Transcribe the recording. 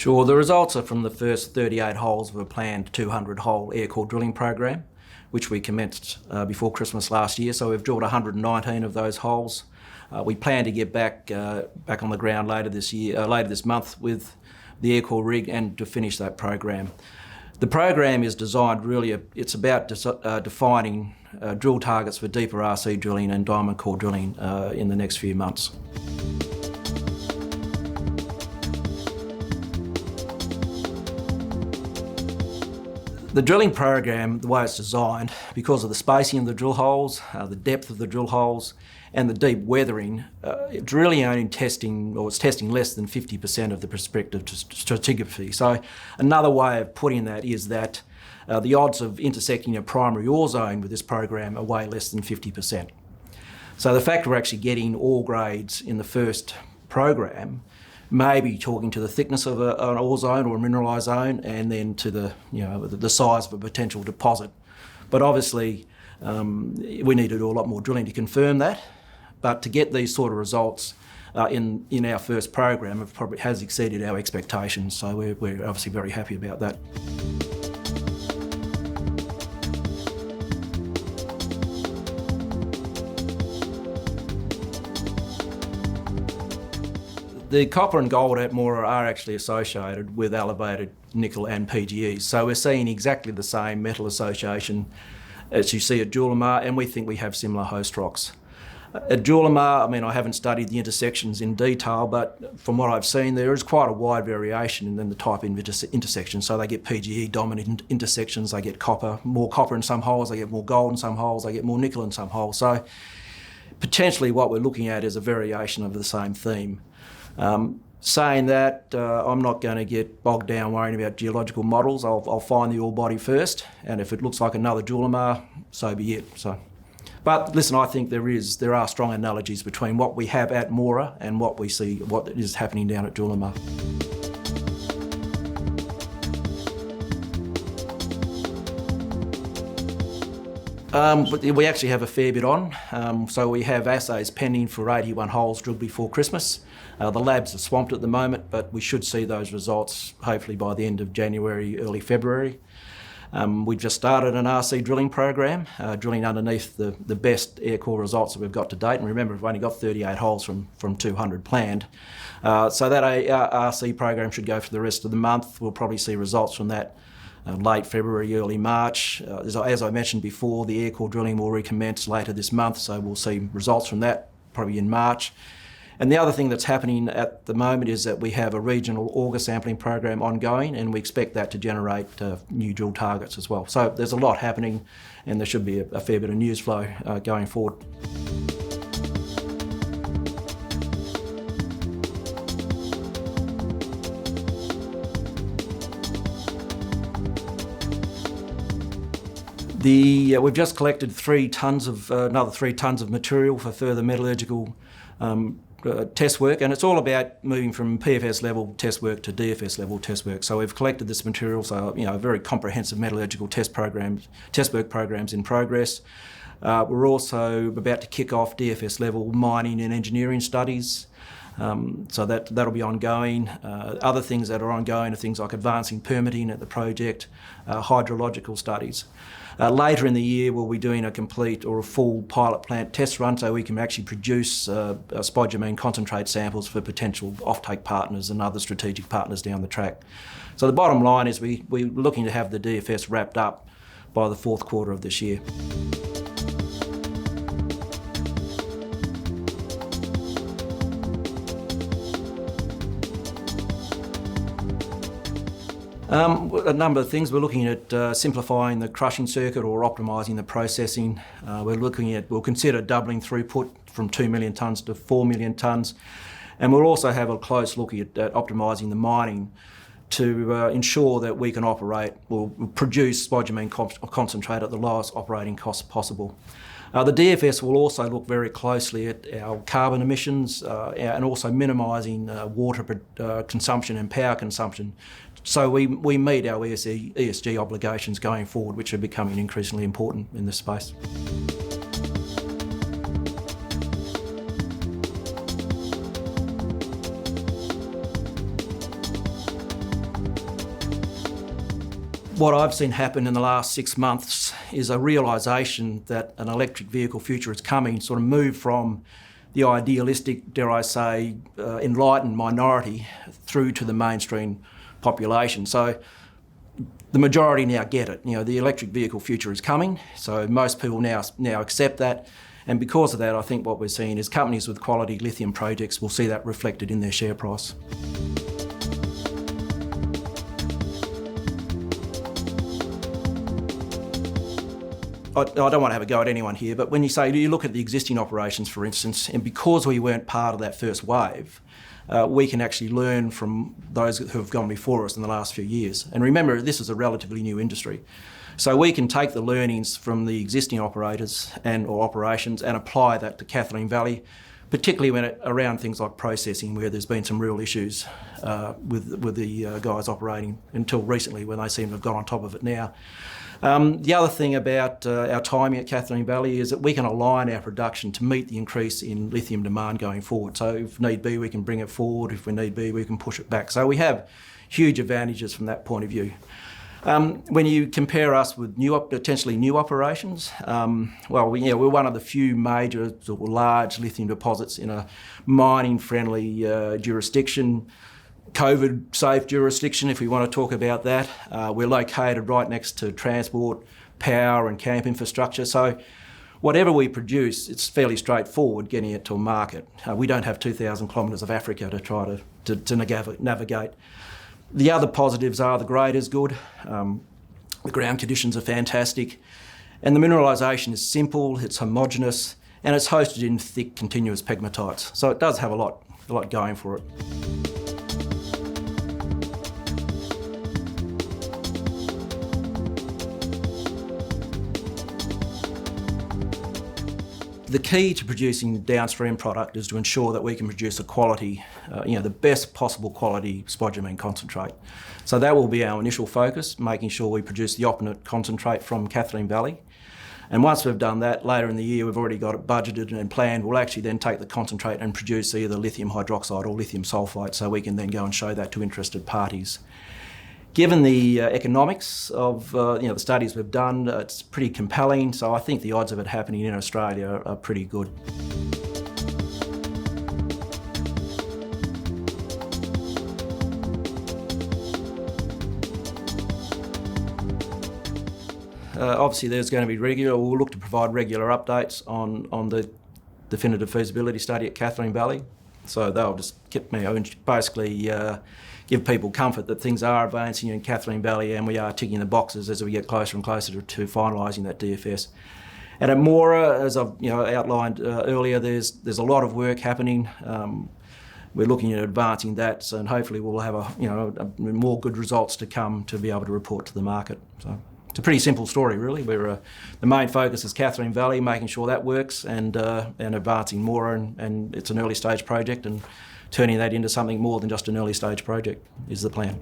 Sure, the results are from the first 38 holes of a planned 200-hole air core drilling program, which we commenced before Christmas last year. So we've drilled 119 of those holes. We plan to get back on the ground later this month with the air core rig and to finish that program. The program is designed it's about defining drill targets for deeper RC drilling and diamond core drilling in the next few months. The drilling program, the way it's designed, because of the spacing of the drill holes, the depth of the drill holes, and the deep weathering, it's really only testing less than 50% of the prospective stratigraphy. So another way of putting that is that the odds of intersecting a primary ore zone with this program are way less than 50%. So the fact we're actually getting ore grades in the first program may be talking to the thickness of an ore zone or a mineralised zone, and then to the size of a potential deposit. But obviously, we need to do a lot more drilling to confirm that. But to get these sort of results in our first program, it probably has exceeded our expectations. So we're obviously very happy about that. The copper and gold at Moora are actually associated with elevated nickel and PGEs. So we're seeing exactly the same metal association as you see at Julimar, and we think we have similar host rocks. At Julimar, I haven't studied the intersections in detail, but from what I've seen, there is quite a wide variation in the type of intersection. So they get PGE dominant intersections, they get more copper in some holes, they get more gold in some holes, they get more nickel in some holes. So potentially what we're looking at is a variation of the same theme. Saying that, I'm not going to get bogged down worrying about geological models. I'll find the ore body first, and if it looks like another Julimar, so be it. But listen, I think there are strong analogies between what we have at Moora and what is happening down at Julimar. But we actually have a fair bit on. So we have assays pending for 81 holes drilled before Christmas. The labs are swamped at the moment, but we should see those results hopefully by the end of January, early February. We've just started an RC drilling program, drilling underneath the best air core results that we've got to date. And remember, we've only got 38 holes from 200 planned. So that RC program should go for the rest of the month. We'll probably see results from that late February, early March. As I mentioned before, the air core drilling will recommence later this month, so we'll see results from that probably in March. And the other thing that's happening at the moment is that we have a regional auger sampling program ongoing, and we expect that to generate new drill targets as well. So there's a lot happening, and there should be a fair bit of news flow going forward. We've just collected another 3 tonnes of material for further metallurgical test work, and it's all about moving from PFS level test work to DFS level test work. So we've collected this material, so a very comprehensive metallurgical test work programs in progress. We're also about to kick off DFS level mining and engineering studies. So that'll be ongoing. Other things that are ongoing are things like advancing permitting at the project, hydrological studies. Later in the year, we'll be doing a complete or a full pilot plant test run so we can actually produce spodumene concentrate samples for potential offtake partners and other strategic partners down the track. So the bottom line is we're looking to have the DFS wrapped up by the 4th quarter of this year. A number of things. We're looking at simplifying the crushing circuit or optimising the processing. We'll consider doubling throughput from 2 million tonnes to 4 million tonnes. And we'll also have a close look at optimising the mining to ensure that we can produce spodumene concentrate at the lowest operating cost possible. The DFS will also look very closely at our carbon emissions and also minimising water consumption and power consumption, so we meet our ESG obligations going forward, which are becoming increasingly important in this space. What I've seen happen in the last 6 months is a realisation that an electric vehicle future is coming, sort of move from the idealistic, dare I say, enlightened minority through to the mainstream population. So the majority now get it. You know, the electric vehicle future is coming, so most people now accept that. And because of that, I think what we're seeing is companies with quality lithium projects will see that reflected in their share price. I don't want to have a go at anyone here, but when you look at the existing operations, for instance, and because we weren't part of that first wave, we can actually learn from those who have gone before us in the last few years. And remember, this is a relatively new industry. So we can take the learnings from the existing operators or operations and apply that to Kathleen Valley, particularly around things like processing, where there's been some real issues with the guys operating until recently, when they seem to have got on top of it now. The other thing about our timing at Kathleen Valley is that we can align our production to meet the increase in lithium demand going forward. So if need be, we can bring it forward. If we need be, we can push it back. So we have huge advantages from that point of view. When you compare us with potentially new operations, we're one of the few major or large lithium deposits in a mining-friendly jurisdiction. COVID-safe jurisdiction, if we want to talk about that. We're located right next to transport, power and camp infrastructure. So whatever we produce, it's fairly straightforward getting it to a market. We don't have 2,000 kilometres of Africa to try to navigate. The other positives are the grade is good, the ground conditions are fantastic, and the mineralisation is simple, it's homogeneous, and it's hosted in thick continuous pegmatites. So it does have a lot going for it. The key to producing downstream product is to ensure that we can produce a quality, the best possible quality spodumene concentrate. So that will be our initial focus, making sure we produce the optimum concentrate from Kathleen Valley. And once we've done that, later in the year, we've already got it budgeted and planned, we'll actually then take the concentrate and produce either lithium hydroxide or lithium sulfate, so we can then go and show that to interested parties. Given the economics of the studies we've done, it's pretty compelling, so I think the odds of it happening in Australia are pretty good. Obviously there's going to be we'll look to provide regular updates on the definitive feasibility study at Kathleen Valley. So they'll just basically give people comfort that things are advancing in Kathleen Valley, and we are ticking the boxes as we get closer and closer to finalising that DFS. And at Mora, as I've outlined earlier, there's a lot of work happening. We're looking at advancing that, and hopefully we'll have more good results to come to be able to report to the market. So it's a pretty simple story, really. The main focus is Kathleen Valley, making sure that works, and advancing Mora, and it's an early stage project, and turning that into something more than just an early stage project is the plan.